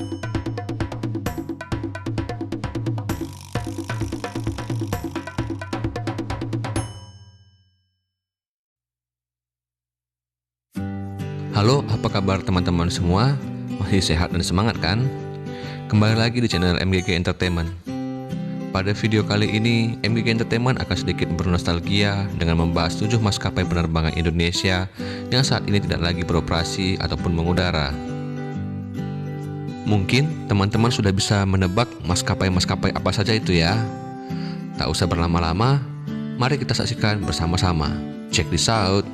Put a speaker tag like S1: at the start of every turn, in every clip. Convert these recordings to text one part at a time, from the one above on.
S1: Halo, apa kabar teman-teman semua? Masih sehat dan semangat kan? Kembali lagi di channel MGG Entertainment. Pada video kali ini, MGG Entertainment akan sedikit bernostalgia dengan membahas 7 maskapai penerbangan Indonesia yang saat ini tidak lagi beroperasi ataupun mengudara. Mungkin teman-teman sudah bisa menebak maskapai-maskapai apa saja itu ya. Tak usah berlama-lama, mari kita saksikan bersama-sama. Check this out.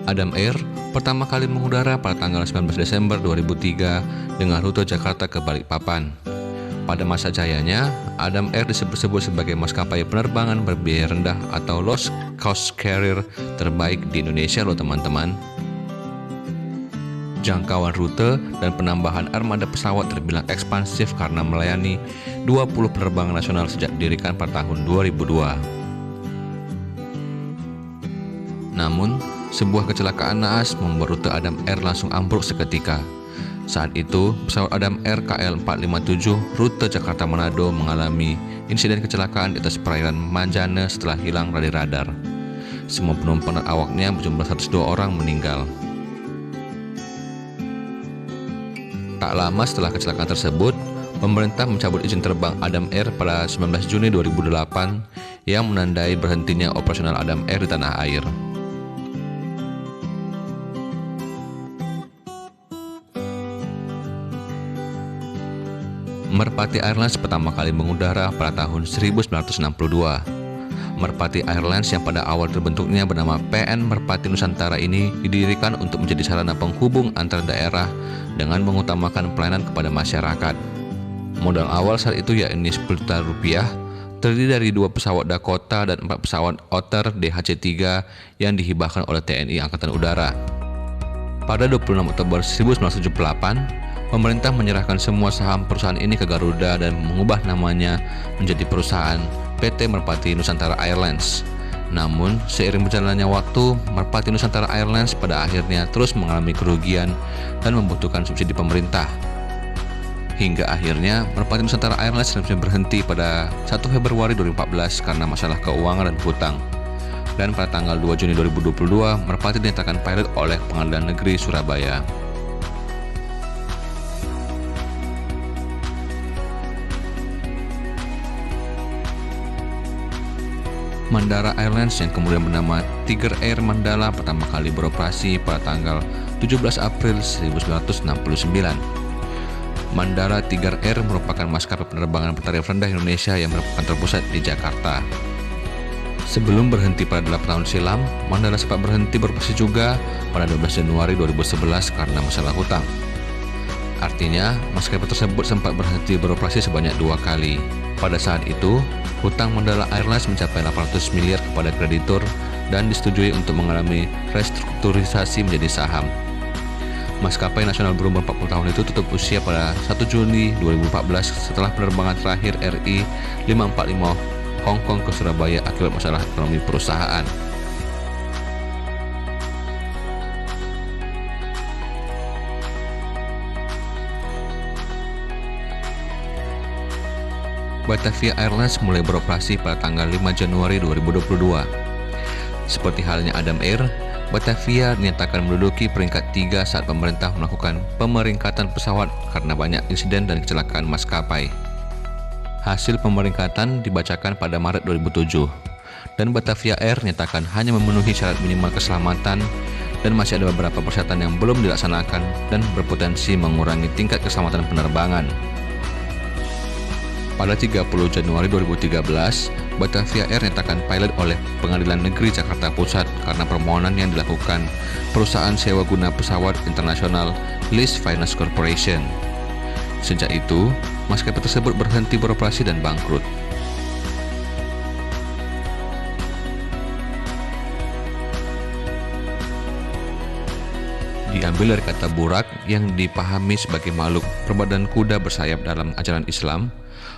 S1: Adam Air pertama kali mengudara pada tanggal 19 Desember 2003 dengan rute Jakarta ke Balikpapan. Pada masa jayanya, Adam Air disebut-sebut sebagai maskapai penerbangan berbiaya rendah atau low cost carrier terbaik di Indonesia loh teman-teman. Jangkauan rute dan penambahan armada pesawat terbilang ekspansif karena melayani 20 penerbangan nasional sejak didirikan pada tahun 2002. Namun, sebuah kecelakaan naas membuat rute Adam Air langsung ambruk seketika. Saat itu, pesawat Adam Air KL457 rute Jakarta-Manado mengalami insiden kecelakaan di atas perairan Manjane setelah hilang dari radar. Semua penumpang dan awaknya berjumlah 102 orang meninggal. Tak lama setelah kecelakaan tersebut, pemerintah mencabut izin terbang Adam Air pada 19 Juni 2008 yang menandai berhentinya operasional Adam Air di tanah air. Merpati Airlines pertama kali mengudara pada tahun 1962. Merpati Airlines yang pada awal terbentuknya bernama PN Merpati Nusantara ini didirikan untuk menjadi sarana penghubung antar daerah dengan mengutamakan pelayanan kepada masyarakat. Modal awal saat itu yakni 10 juta rupiah, terdiri dari 2 pesawat Dakota dan 4 pesawat Otter DHC-3 yang dihibahkan oleh TNI Angkatan Udara. Pada 26 Oktober 1978, pemerintah menyerahkan semua saham perusahaan ini ke Garuda dan mengubah namanya menjadi perusahaan PT Merpati Nusantara Airlines. Namun, seiring berjalannya waktu, Merpati Nusantara Airlines pada akhirnya terus mengalami kerugian dan membutuhkan subsidi pemerintah. Hingga akhirnya, Merpati Nusantara Airlines berhenti pada 1 Februari 2014 karena masalah keuangan dan hutang. Dan pada tanggal 2 Juni 2022, Merpati dinyatakan pilot oleh Pengadilan Negeri Surabaya. Mandala Airlines yang kemudian bernama Tiger Air Mandala pertama kali beroperasi pada tanggal 17 April 1969. Mandala Tiger Air merupakan maskapai penerbangan bertarif rendah Indonesia yang terpusat di Jakarta. Sebelum berhenti pada 8 tahun silam, Mandala sempat berhenti beroperasi juga pada 12 Januari 2011 karena masalah hutang. Artinya, maskapai tersebut sempat berhenti beroperasi sebanyak 2 kali. Pada saat itu, hutang Mandala Airlines mencapai 800 miliar kepada kreditur dan disetujui untuk mengalami restrukturisasi menjadi saham. Maskapai nasional berumur 40 tahun itu tutup usia pada 1 Juni 2014 setelah penerbangan terakhir RI 545 Hong Kong ke Surabaya akibat masalah ekonomi perusahaan. Batavia Airlines mulai beroperasi pada tanggal 5 Januari 2022. Seperti halnya Adam Air, Batavia dinyatakan menduduki peringkat 3 saat pemerintah melakukan pemeringkatan pesawat karena banyak insiden dan kecelakaan maskapai. Hasil pemeringkatan dibacakan pada Maret 2007, dan Batavia Air dinyatakan hanya memenuhi syarat minimal keselamatan dan masih ada beberapa persyaratan yang belum dilaksanakan dan berpotensi mengurangi tingkat keselamatan penerbangan. Pada 30 Januari 2013, Batavia Air dinyatakan pilot oleh Pengadilan Negeri Jakarta Pusat karena permohonan yang dilakukan perusahaan sewa guna pesawat internasional Lease Finance Corporation. Sejak itu, maskapai tersebut berhenti beroperasi dan bangkrut. Diambil dari kata burak yang dipahami sebagai makhluk berbadan kuda bersayap dalam ajaran Islam,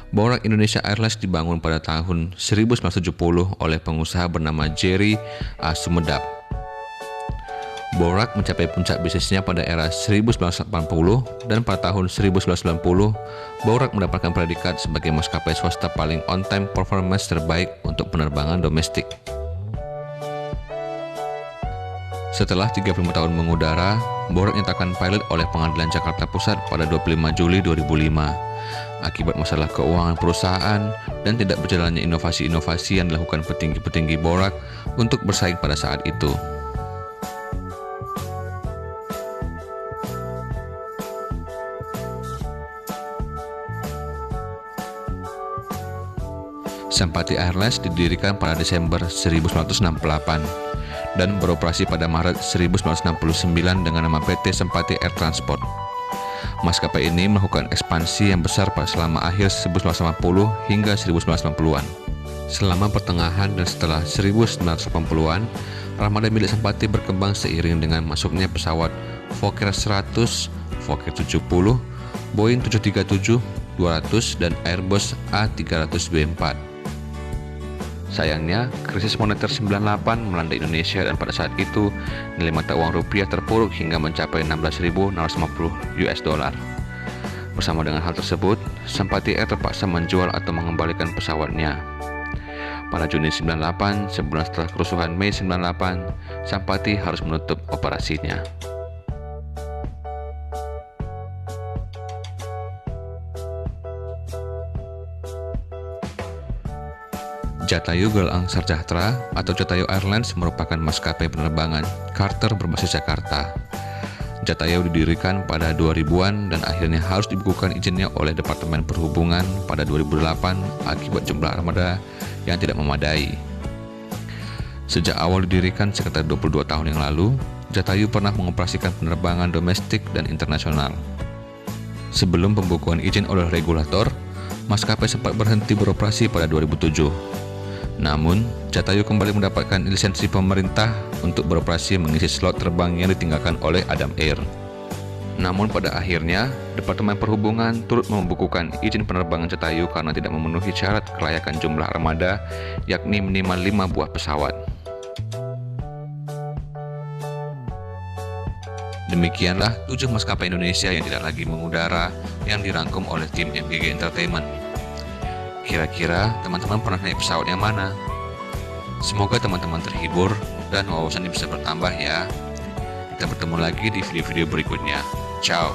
S1: Borak Indonesia Airlines dibangun pada tahun 1970 oleh pengusaha bernama Jerry A. Sumedap. Borak mencapai puncak bisnisnya pada era 1980 dan pada tahun 1990, Borak mendapatkan predikat sebagai maskapai swasta paling on-time performance terbaik untuk penerbangan domestik. Setelah 35 tahun mengudara, Borak dinyatakan pilot oleh Pengadilan Jakarta Pusat pada 25 Juli 2005 akibat masalah keuangan perusahaan dan tidak berjalannya inovasi-inovasi yang dilakukan petinggi-petinggi Borak untuk bersaing pada saat itu. Sempati Airlines didirikan pada Desember 1968 dan beroperasi pada Maret 1969 dengan nama PT Sempati Air Transport. Maskapai ini melakukan ekspansi yang besar pada selama akhir 1980 hingga 1990-an. Selama pertengahan dan setelah 1980-an, armada milik Sempati berkembang seiring dengan masuknya pesawat Fokker 100, Fokker 70, Boeing 737-200 dan Airbus A300B4. Sayangnya, krisis moneter 98 melanda Indonesia dan pada saat itu nilai mata uang rupiah terpuruk hingga mencapai 16.650 US dollar. Bersama dengan hal tersebut, Sempati Air terpaksa menjual atau mengembalikan pesawatnya. Pada Juni 98, sebulan setelah kerusuhan Mei 98, Sempati harus menutup operasinya. Jatayu Gelang Sejahtera atau Jatayu Airlines merupakan maskapai penerbangan charter berbasis Jakarta. Jatayu didirikan pada 2000-an dan akhirnya harus dibukukan izinnya oleh Departemen Perhubungan pada 2008 akibat jumlah armada yang tidak memadai. Sejak awal didirikan sekitar 22 tahun yang lalu, Jatayu pernah mengoperasikan penerbangan domestik dan internasional. Sebelum pembukuan izin oleh regulator, maskapai sempat berhenti beroperasi pada 2007. Namun, Jatayu kembali mendapatkan lisensi pemerintah untuk beroperasi mengisi slot terbang yang ditinggalkan oleh Adam Air. Namun pada akhirnya, Departemen Perhubungan turut membukukan izin penerbangan Jatayu karena tidak memenuhi syarat kelayakan jumlah armada, yakni minimal 5 buah pesawat. Demikianlah 7 maskapai Indonesia yang tidak lagi mengudara yang dirangkum oleh tim MGG Entertainment. Kira-kira teman-teman pernah naik pesawat yang mana? Semoga teman-teman terhibur dan wawasannya bisa bertambah ya. Kita bertemu lagi di video-video berikutnya. Ciao.